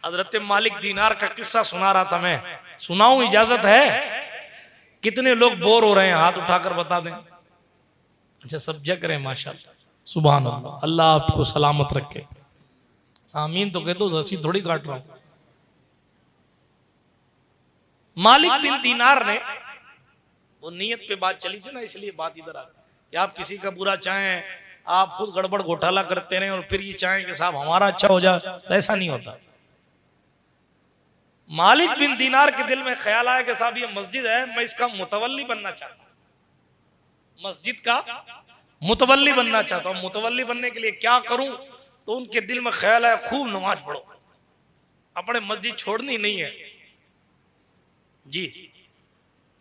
हजरत मालिक दीनार का किस्सा सुना रहा था मैं, सुनाऊं? इजाजत है? कितने लोग बोर हो रहे हैं हाथ उठाकर बता दें। अच्छा सब जग रहे हैं माशाल्लाह, सुभान अल्लाह। अल्लाह आपको सलामत रखे, आमीन तो कह दो, रस्सी थोड़ी काट रहा हूं। मालिक बिन दीनार ने, वो नीयत पे बात चली थी ना, इसलिए बात इधर आ कि आप किसी का बुरा चाहें, आप खुद गड़बड़ घोटाला करते रहे और फिर ये चाहें कि साहब हमारा अच्छा हो जाए, तो ऐसा नहीं होता। मालिक बिन दीनार के दिल में ख्याल आया कि साहब ये मस्जिद है, मैं इसका मुतवल्ली बनना चाहता हूं, मस्जिद का मुतवल्ली बनना चाहता हूं। मुतवल्ली बनने के लिए क्या करूं? तो उनके दिल में ख्याल आया खूब नमाज पढ़ो, अपने मस्जिद छोड़नी नहीं है जी,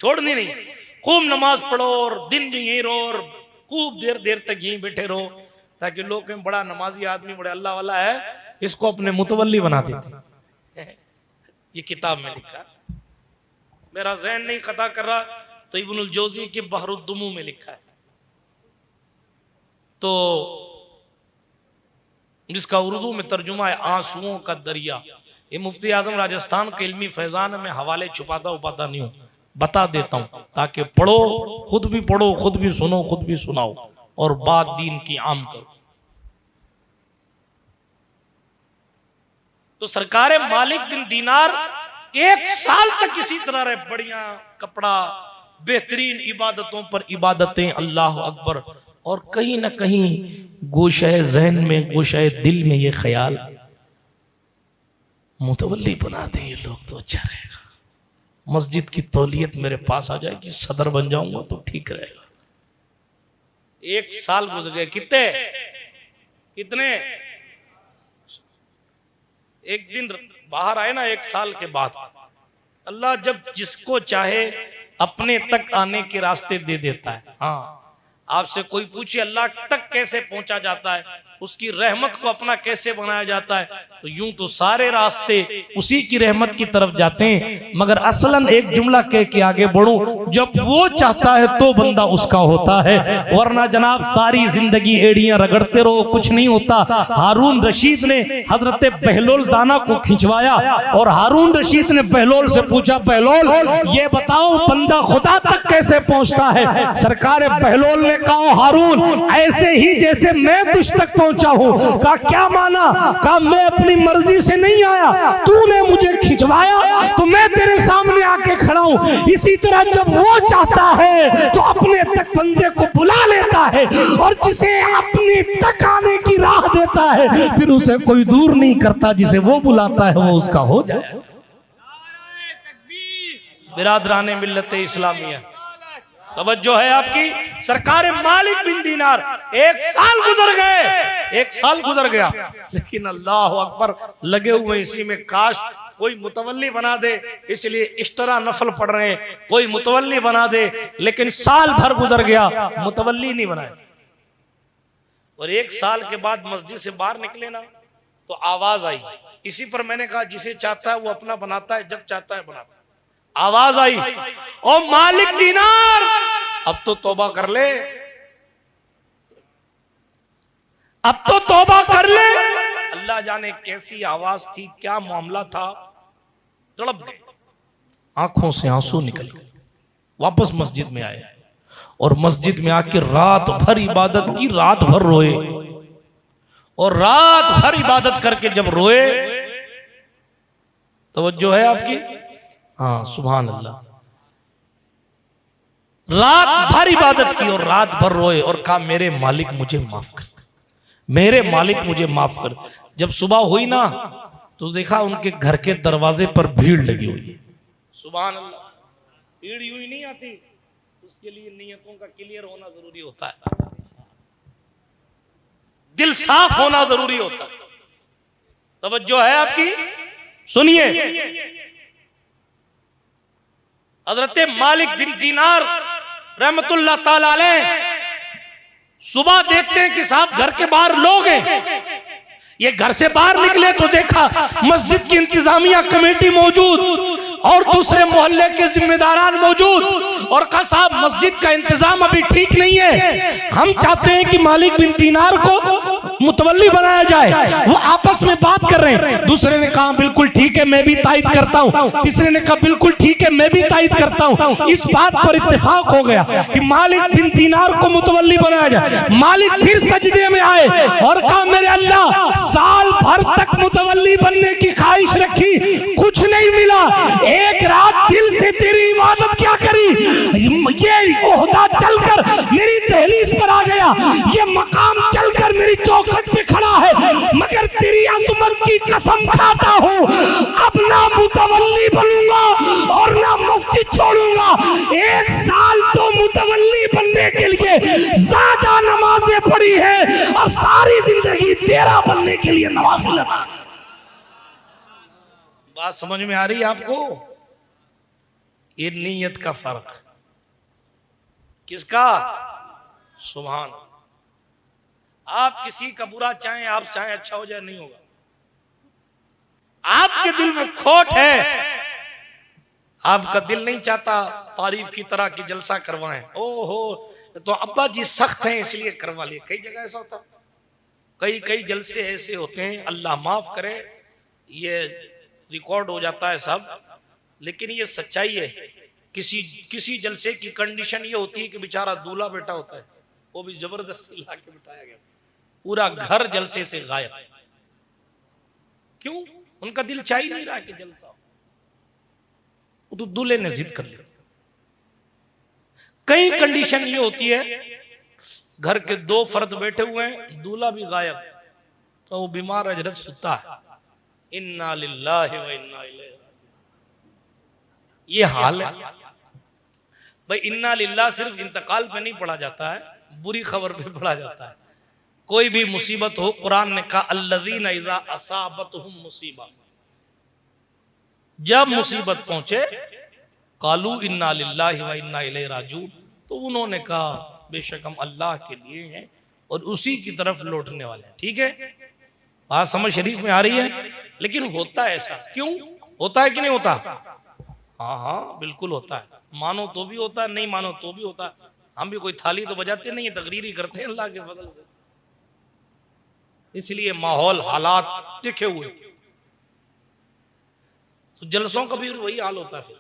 छोड़नी नहीं, खूब नमाज पढ़ो और दिन भी यहीं रहो और खूब देर देर तक यहीं बैठे रहो, ताकि लोग कहें बड़ा नमाजी आदमी, बड़ा अल्लाह वाला है, इसको अपने मुतवल्ली बना देते। ये किताब में लिखा, मेरा ज़हन नहीं कता कर रहा, तो इब्नुल जौज़ी की बहरुद्दुमू में लिखा है, तो जिसका उर्दू में तर्जुमा है आंसुओं का दरिया। ये मुफ्ती आजम राजस्थान के इल्मी फैजान में हवाले छुपाता उपाता नहीं हूं, बता देता हूं ताकि पढ़ो, खुद भी पढ़ो, खुद भी सुनो, खुद भी सुनाओ और बात दीन की आम करो। तो सरकार मालिक बिन दीनार 1 साल तक इसी तरह रहे, बढ़िया कपड़ा, बेहतरीन इबादतों पर इबादतें, अल्लाह अकबर, और कहीं ना कहीं गोशाए जहन में, गोशाए दिल में ये ख्याल, मुतवल्ली बना दें ये लोग तो अच्छा रहेगा, मस्जिद की तौलियत मेरे पास आ जाएगी, सदर बन जाऊंगा तो ठीक रहेगा। 1 साल गुजर गए, कितने एक दिन बाहर आए ना, 1 साल के बाद अल्लाह जब जिसको चाहे अपने तक आने के रास्ते दे देता है। हाँ, आपसे कोई पूछे अल्लाह तक कैसे पहुंचा जाता है, उसकी रहमत को अपना कैसे बनाया जाता है, तो यूं तो सारे रास्ते उसी की रहमत की तरफ जाते हैं, मगर असलन एक जुमला कह के आगे बढ़ूं, जब वो चाहता है तो बंदा उसका होता है, वरना जनाब सारी जिंदगी एड़ियां रगड़ते रहो, कुछ नहीं होता। हारून रशीद ने हजरत बहलोल दाना को खिंचवाया और हारून रशीद ने बहलोल से पूछा, बहलोल ये बताओ बंदा खुदा तक कैसे पहुंचता है? सरकार बहलोल ने कहा, हारून ऐसे ही जैसे मैं तुझ तक पहुंचा हूं। कहा क्या माना? कहा मैं अपनी मर्जी से नहीं आया, तूने मुझे खिंचवाया तो मैं तेरे सामने आके खड़ा हूं। इसी तरह जब वो चाहता है तो अपने तक बंदे को बुला लेता है, और जिसे अपने तक आने की राह देता है फिर उसे कोई दूर नहीं करता, जिसे वो बुलाता है वो उसका हो जाए। बिरादराने मिल्लत इस्लामिया, तवज्जो है आपकी। सरकार मालिक बिन दीनार 1 साल गुजर गए, 1 साल गुजर गया, लेकिन अल्लाह अकबर लगे हुए इसी में, काश कोई मुतवल्ली बना दे, इसलिए इश्तरा नफल पढ़ रहे हैं, कोई मुतवल्ली बना दे। लेकिन साल भर गुजर गया, मुतवल्ली नहीं बनाए। और 1 साल के बाद मस्जिद से बाहर निकले ना, तो आवाज आई। इसी पर मैंने कहा जिसे चाहता है वो अपना बनाता है, जब चाहता है बनाता है। आवाज आई, ओ मालिक दीनार अब तो तौबा कर ले, अब तो तौबा कर ले। अल्लाह जाने कैसी आवाज थी, क्या मामला था, तड़प गए, आंखों से आंसू निकल गए। वापस मस्जिद में आए और मस्जिद में आके रात भर इबादत की, रात भर रोए, और रात भर इबादत करके जब रोए, तवज्जो है आपकी, हाँ सुभान अल्लाह, रात भर इबादत की और रात भर रोए और कहा मेरे मालिक मुझे माफ कर दे, मेरे मालिक मुझे माफ कर दे। जब सुबह हुई ना तो देखा उनके घर के दरवाजे पर भीड़ लगी हुई है। सुभान अल्लाह, भीड़ यूं ही नहीं आती, उसके लिए नियतों का क्लियर होना जरूरी होता है, दिल साफ होना जरूरी होता है। तवज्जो है आपकी, सुनिए। हजरत मालिक बिन दीनार रहमतुल्लाह ताला अलैह सुबह देखते हैं कि साहब घर के बाहर लोग हैं। ये घर से बाहर निकले तो देखा मस्जिद की इंतजामिया कमेटी मौजूद और दूसरे मोहल्ले के जिम्मेदारान मौजूद, और कहा साहब मस्जिद का इंतजाम अभी ठीक नहीं है, हम चाहते हैं कि मालिक बिन दीनार को मुतवल्ली बनाया जाए। वो आपस में बात कर रहे हैं। दूसरे ने कहा बिल्कुल ठीक ठीक है मैं भी तायद करता हूँ। तीसरे ने कहा बिल्कुल ठीक है मैं भी तायद करता हूँ। इस बात पर इत्तेफाक हो गया कि मालिक बिन दीनार को मुतवल्ली बनाया जाए। मालिक फिर सजदे में आए और कहा मेरे अल्लाह साल भर तक मुतवल्ली बनने की ख्वाहिश रखी, कुछ नहीं मिला, एक रात दिल से तेरी इबादत क्या करी, ये ओहदा चलकर मेरी दहलीज पर आ गया, ये मकाम चलकर मेरी चौखट पे खड़ा है, मगर तेरी अज़मत की कसम खाता हूँ अब ना मुतवल्ली बनूंगा और ना मस्जिद छोड़ूंगा। एक साल तो मुतवल्ली बनने के लिए ज्यादा नमाजें पढ़ी है, अब सारी जिंदगी तेरा बनने के लिए नवाफिल। बात समझ में आ रही है आपको? ये नीयत का फर्क किसका? सुभान। आप किसी का बुरा चाहें, आप चाहें अच्छा हो जाए, नहीं होगा। आपके दिल में खोट है, आपका दिल नहीं चाहता तारीफ की तरह की जलसा करवाएं, ओहो तो अब्बा जी सख्त हैं इसलिए करवा लिए। कई जगह ऐसा होता, कई जलसे ऐसे होते हैं, अल्लाह माफ करे, ये रिकॉर्ड हो जाता है सब, लेकिन ये सच्चाई है। किसी जलसे की कंडीशन ये होती है कि बेचारा दूल्हा बेटा होता है, वो भी जबरदस्ती ला के बिठाया गया, पूरा घर जलसे से गायब। क्यों? उनका दिल चाह ही नहीं रहा कि जलसा, वो तो दूल्हे ने जिद कर लिया। कई कंडीशन ये होती है, घर के दो फर्द बैठे हुए हैं, दूल्हा भी गायब, तो वो बीमार हजरत सुता है, इन्ना लिल्लाहि व इन्ना इलैहि। ये हाल है भाई। इन्ना लिल्लाह सिर्फ इंतकाल पे नहीं पढ़ा जाता है, बुरी खबर पे पढ़ा जाता है। कोई भी मुसीबत हो, कुरान ने कहा अल्लज़ीना इज़ा असाबतहुम मुसीबा, जब मुसीबत पहुंचे कालू इन्ना लिल्लाहि व इन्ना इलैहि राजिऊन, तो उन्होंने कहा बेशक हम अल्लाह के लिए हैं और उसी की तरफ लौटने वाले हैं। ठीक है, बात समझ शरीफ में आ रही है? लेकिन होता है ऐसा, क्यों होता है कि नहीं होता? हाँ हाँ बिल्कुल होता है, मानो तो भी होता है, नहीं मानो तो भी होता है। हम भी कोई थाली तो बजाते नहीं है, तकरीरी करते हैं अल्लाह के फजल से, इसलिए माहौल हालात दिखे हुए। तो जलसों का भी वही हाल होता है फिर।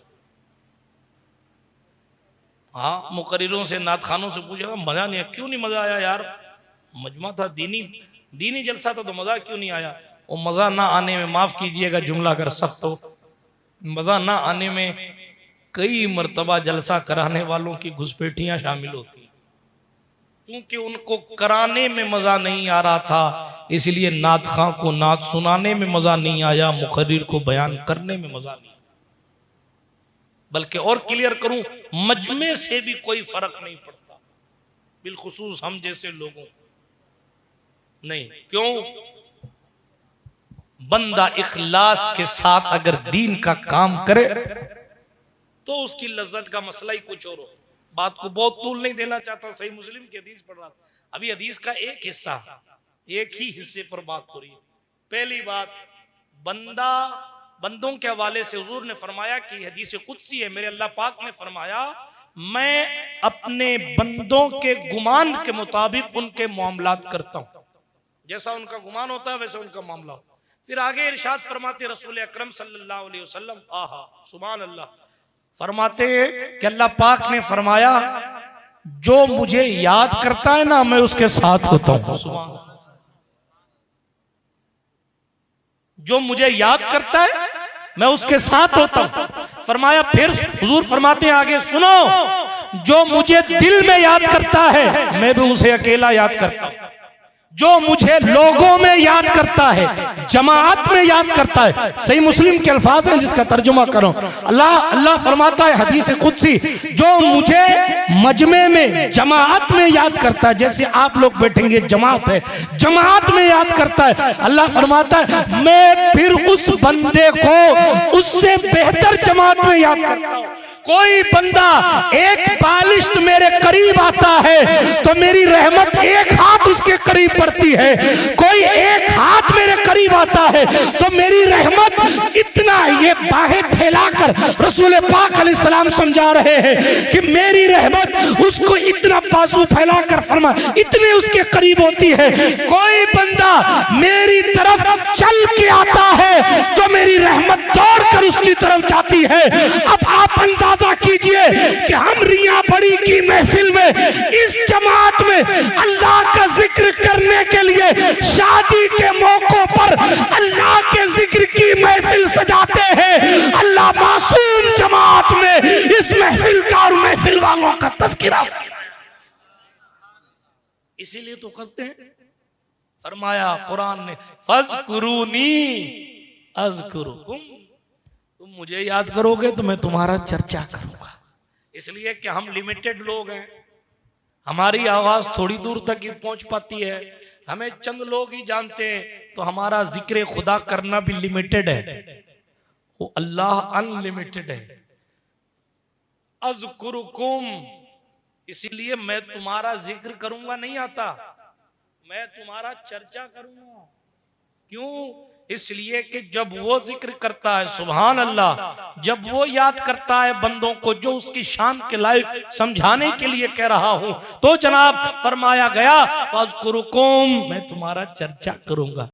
हाँ, मुकर्रिरों से नात खानों से पूछा मजा नहीं आया, क्यों नहीं मजा आया यार? मजमा था, दीनी जलसा था, तो मजा क्यों नहीं आया? वो मजा ना आने में, माफ कीजिएगा जुमला अगर सख्त हो, मजा ना आने में कई मर्तबा जलसा कराने वालों की घुसपैठियां शामिल होती, क्योंकि उनको कराने में मजा नहीं आ रहा था, इसलिए नात खां को नात सुनाने में मजा नहीं आया, मुकर्रिर को बयान करने में मजा नहीं। बल्कि और क्लियर करूं, मजमे से भी कोई फर्क नहीं पड़ता, बिलखुसूस हम जैसे लोगों नहीं। क्यों? बंदा इखलास के साथ अगर दीन का काम करे तो उसकी लज्जत का मसला ही कुछ और हो। बात को बहुत तूल नहीं देना चाहता, सही मुस्लिम की हदीस पढ़ रहा था अभी, हदीस का एक हिस्सा, एक ही हिस्से पर बात हो रही है। पहली बात, बंदों के हवाले से हुजूर ने फरमाया कि हदीस कुदसी है, मेरे अल्लाह पाक ने फरमाया मैं अपने बंदों के गुमान के मुताबिक उनके मामलात करता हूं, जैसा उनका गुमान होता है वैसा उनका मामला हो। फिर आगे इरशाद फरमाते रसूल अकरम सल्लल्लाहु अलैहि वसल्लम, आहा सुभान अल्लाह, फरमाते कि अल्लाह पाक ने फरमाया जो मुझे याद करता है ना मैं उसके साथ होता हूं। जो मुझे याद करता है मैं उसके साथ होता हूं। फरमाया, फिर हुजूर फरमाते हैं आगे सुनो, जो मुझे दिल में याद करता है मैं भी उसे अकेला याद करता हूं। जो मुझे लोगों में याद करता है, जमात में याद करता है, सही मुस्लिम के अल्फाज हैं जिसका तर्जुमा करो, अल्लाह फरमाता है हदीस कुदसी, जो मुझे मजमे में जमात में याद करता है, जैसे आप लोग बैठेंगे जमात है, जमात में याद करता है, अल्लाह फरमाता है मैं फिर उस बंदे को उससे बेहतर जमात में याद करता हूं। कोई बंदा एक बालिश्त मेरे करीब आता है तो मेरी रहमत एक हाथ उसके करीब पड़ती है, कोई एक हाथ मेरे करीब आता है तो मेरी रहमत इतना, ये बाहें फैलाकर रसूल पाक अलैहिस्सलाम समझा रहे हैं कि मेरी रहमत उसको इतना बाजू फैलाकर फरमा इतने उसके करीब होती है। कोई बंदा मेरी तरफ चल के आता है तो मेरी रहमत की तरफ जाती है। अब आप अंदाजा कीजिए कि हम रिया बड़ी की महफिल में, इस जमात में अल्लाह का जिक्र करने के लिए शादी के मौकों पर अल्लाह के जिक्र की महफिल सजाते हैं। अल्लाह मासूम जमात में इस महफिल का और महफिल वालों का तज़किरा, इसीलिए तो करते हैं। फरमाया कुरान ने, फज़कुरूनी अज़कुरुकुम, तुम मुझे याद करोगे तो मैं तुम्हारा चर्चा करूंगा। इसलिए कि हम लिमिटेड लोग हैं, हमारी आवाज थोड़ी दूर तक ही पहुंच पाती है, हमें चंद लोग ही जानते हैं, तो हमारा जिक्र खुदा करना भी लिमिटेड है। वो अल्लाह अनलिमिटेड है। अज़कुरुकुम, इसीलिए मैं तुम्हारा जिक्र करूंगा नहीं आता, मैं तुम्हारा चर्चा करूंगा। क्यों? इसलिए कि जब वो जिक्र करता है, सुभान अल्लाह, जब वो याद करता है बंदों को जो उसकी शान के लायक समझाने के लिए कह रहा हूं, तो जनाब फरमाया गया, फज़कुरुकुम, मैं तुम्हारा चर्चा करूंगा।